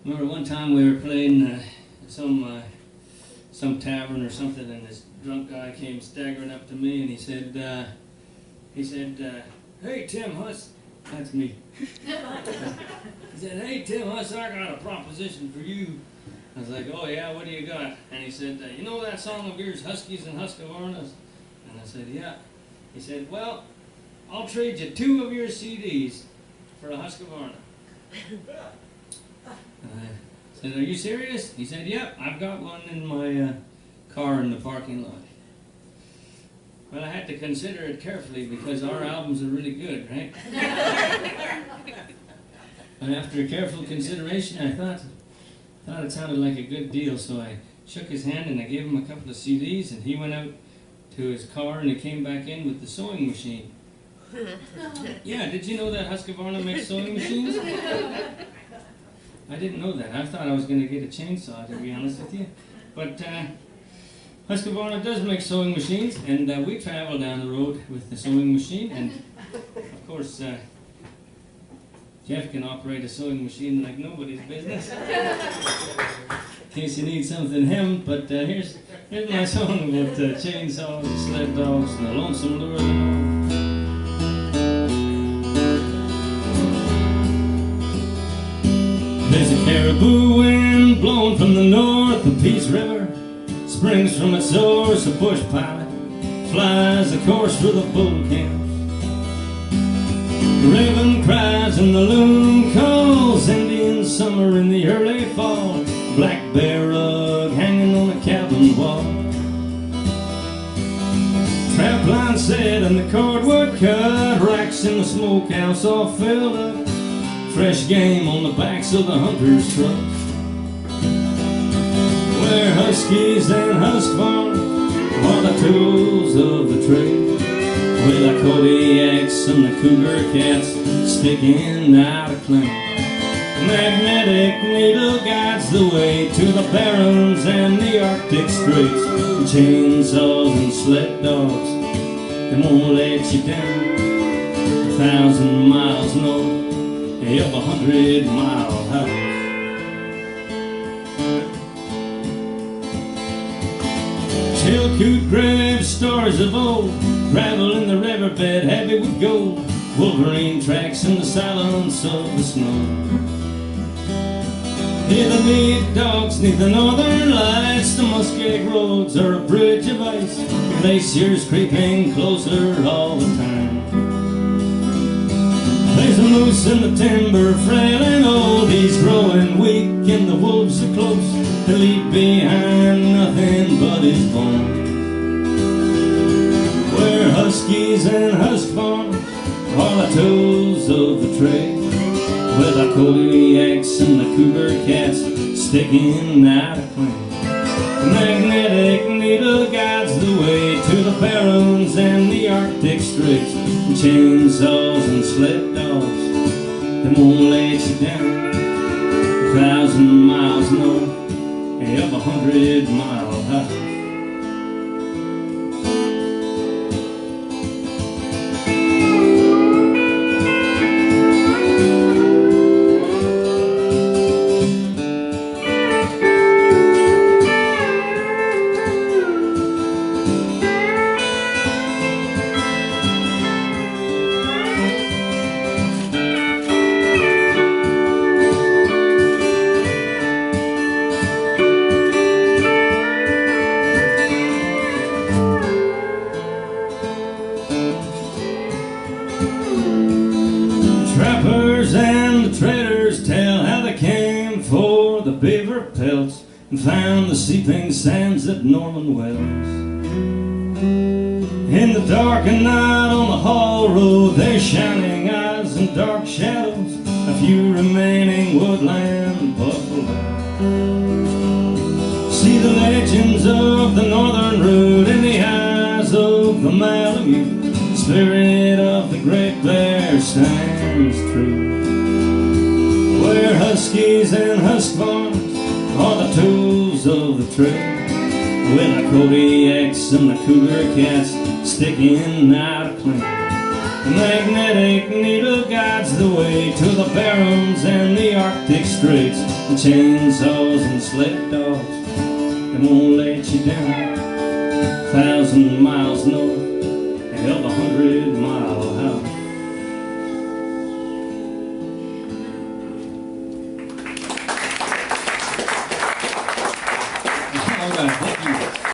Remember one time we were playing some tavern or something, and this drunk guy came staggering up to me, and he said, "Hey Tim Huss," that's me. He said, "Hey Tim Huss, I got a proposition for you." I was like, "Oh yeah, what do you got?" And he said, "You know that song of yours, Huskies and Husqvarnas?" And I said, "Yeah." He said, "Well, I'll trade you 2 of your CDs for a Husqvarna." I said, "Are you serious?" He said, "Yep, I've got one in my car in the parking lot." But I had to consider it carefully because our albums are really good, right? But after careful consideration, I thought it sounded like a good deal, so I shook his hand and I gave him a couple of CDs, and he went out to his car and he came back in with the sewing machine. Yeah, did you know that Husqvarna makes sewing machines? I didn't know that. I thought I was going to get a chainsaw, to be honest with you. But Husqvarna does make sewing machines, and we travel down the road with the sewing machine, and of course Jeff can operate a sewing machine like nobody's business. In case you need something hemmed, but here's my song about chainsaws and sled dogs and the lonesome lure of the North. There's a caribou wind blowing from the north. The Peace River springs from its source. A bush pilot flies a course through the bull camp. The raven cries and the loon calls. Indian summer in the early fall. Black bear rug hanging on a cabin wall. Trap line set and the cordwood cut. Racks in the smokehouse all filled up. Fresh game on the backs of the hunters' trucks. Where huskies and Husqvarna are the tools of the trade. With the Kodiaks and the cougar cats sticking out a claim. Magnetic needle guides the way to the barrens and the Arctic Straits. Chainsaws and sled dogs, they won't let you down. 1,000 miles north, up 100 mile high. Chilkoot grave stories of old, gravel in the riverbed heavy with gold. Wolverine tracks in the silence of the snow. Hear the big dogs neath the northern lights. The muskeg roads are a bridge of ice. Glaciers creeping closer all the time. There's a moose in the timber, frail and old. He's growing weak and the wolves are close. He'll leave behind nothing but his bones. Where huskies and Husqvarna are the tools of the trade. With the Kodiaks and the cougar cats sticking out a claim. Magnetic needle guides the way to the barrens and the Arctic Straits. Chainsaws and sled dogs, they won't let you down. 1,000 miles north, up 100 mile high. Trappers and the traders tell how they came for the beaver pelts and found the seeping sands at Norman Wells. In the dark and night on the haul road, their shining eyes and dark shadows, a few remaining woodland buffalo. See the legends of the northern route in the eyes of the Malamute. The spirit of the great bear stands true. Where huskies and Husqvarna are the tools of the trade. With the Kodiaks and the cougar cats sticking out a claim. The magnetic needle guides the way to the barrens and the Arctic Straits. Chainsaws and sled dogs, they won't let you down. 1,000 miles north and held 100-mile house. All right.